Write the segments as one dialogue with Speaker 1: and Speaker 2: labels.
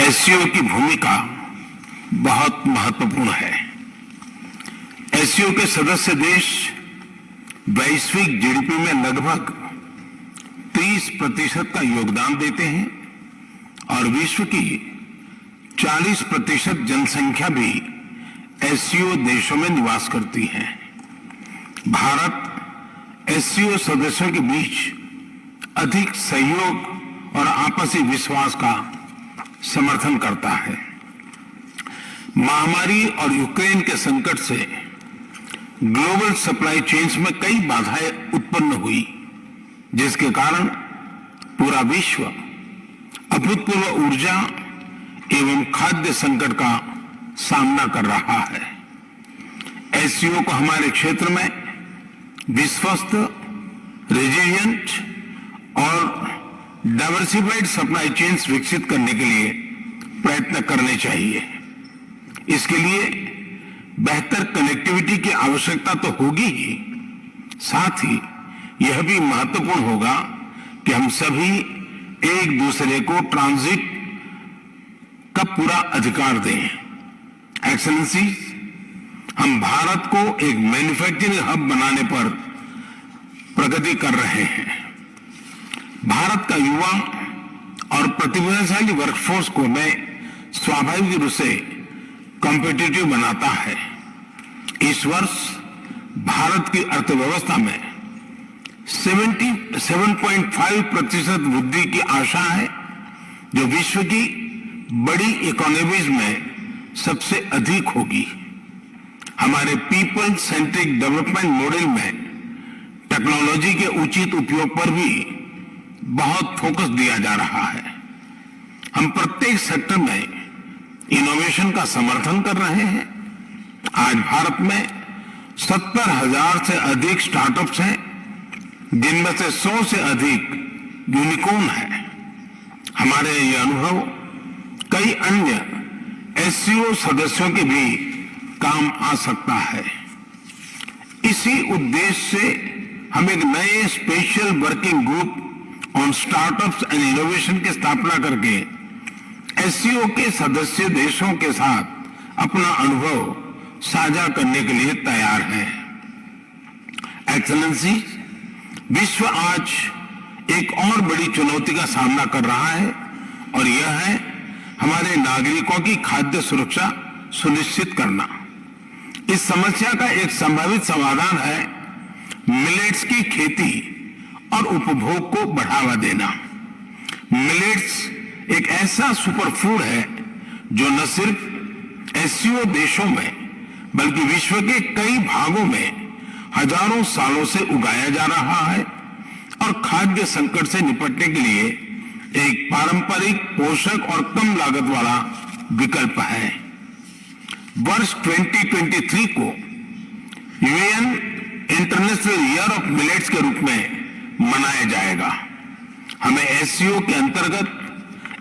Speaker 1: SCO की भूमिका बहुत महत्वपूर्ण है। एससीओ के सदस्य देश वैश्विक जीडीपी में लगभग 30% का योगदान देते हैं और विश्व की 40% जनसंख्या भी एससीओ देशों में निवास करती है। भारत एससीओ सदस्यों के बीच अधिक सहयोग और आपसी विश्वास का समर्थन करता है। महामारी और यूक्रेन के संकट से ग्लोबल सप्लाई चेन्स में कई बाधाएं उत्पन्न हुई, जिसके कारण पूरा विश्व अभूतपूर्व ऊर्जा एवं खाद्य संकट का सामना कर रहा है। एससीओ को हमारे क्षेत्र में विश्वस्त, रेजिलिएंट और डाइवर्सिफाइड सप्लाई चेन्स विकसित करने के लिए प्रयत्न करने चाहिए। इसके लिए बेहतर कनेक्टिविटी की आवश्यकता तो होगी ही, साथ ही यह भी महत्वपूर्ण होगा कि हम सभी एक दूसरे को ट्रांजिट का पूरा अधिकार दें। एक्सेलेंसी, हम भारत को एक मैन्युफैक्चरिंग हब बनाने पर प्रगति कर रहे हैं। भारत का युवा और प्रतिभाशाली वर्कफोर्स को मैं स्वाभाविक रूप से कॉम्पिटिटिव बनाता है। इस वर्ष भारत की अर्थव्यवस्था में 7.5% वृद्धि की आशा है, जो विश्व की बड़ी इकोनॉमीज में सबसे अधिक होगी। हमारे पीपल सेंट्रिक डेवलपमेंट मॉडल में टेक्नोलॉजी के उचित उपयोग पर भी बहुत फोकस दिया जा रहा है। हम प्रत्येक सेक्टर में इनोवेशन का समर्थन कर रहे हैं। आज भारत में 70,000 से अधिक स्टार्टअप्स हैं, जिनमें से 100 से अधिक यूनिकॉर्न है। हमारे ये अनुभव कई अन्य एससीओ सदस्यों के भी काम आ सकता है। इसी उद्देश्य से हम एक नए special working group on startups and innovation की स्थापना करके एससीओ के सदस्य देशों के साथ अपना अनुभव साझा करने के लिए तैयार है। एक्सेलेंसी, विश्व आज एक और बड़ी चुनौती का सामना कर रहा है और यह है हमारे नागरिकों की खाद्य सुरक्षा सुनिश्चित करना। इस समस्या का एक संभावित समाधान है मिलेट्स की खेती और उपभोग को बढ़ावा देना। मिलेट्स एक ऐसा सुपरफूड है जो न सिर्फ एससीओ देशों में बल्कि विश्व के कई भागों में हजारों सालों से उगाया जा रहा है और खाद्य संकट से निपटने के लिए एक पारंपरिक, पोषक और कम लागत वाला विकल्प है। वर्ष 2023 को UN international year of millets के रूप में मनाया जाएगा। हमें एससीओ के अंतर्गत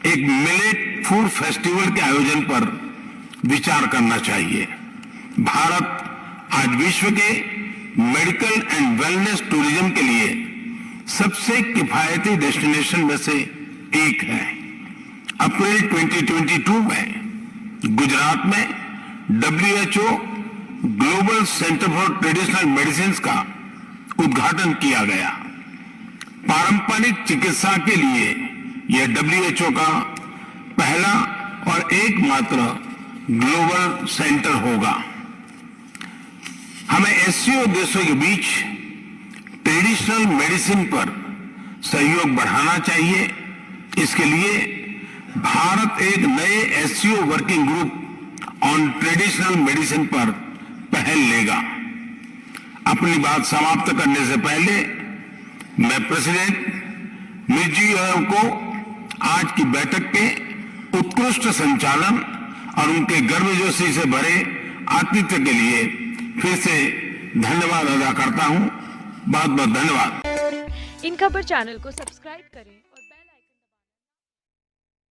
Speaker 1: एक मिलेट फूड फेस्टिवल के आयोजन पर विचार करना चाहिए। भारत आज विश्व के मेडिकल एंड वेलनेस टूरिज्म के लिए सबसे किफायती डेस्टिनेशन में से एक है। अप्रैल 2022 में गुजरात में WHO global centre for traditional medicine का उद्घाटन किया गया। पारंपरिक चिकित्सा के लिए यह WHO का पहला और एकमात्र ग्लोबल सेंटर होगा। हमें एससीओ देशों के बीच ट्रेडिशनल मेडिसिन पर सहयोग बढ़ाना चाहिए। इसके लिए भारत एक नए SCO working group on traditional medicine पर पहल लेगा। अपनी बात समाप्त करने से पहले मैं प्रेसिडेंट मिर्जियोयेव को आज की बैठक के उत्कृष्ट संचालन और उनके गर्मजोशी से भरे आतिथ्य के लिए फिर से धन्यवाद अदा करता हूं। बहुत बहुत धन्यवाद।
Speaker 2: इन खबर चैनल को सब्सक्राइब करें।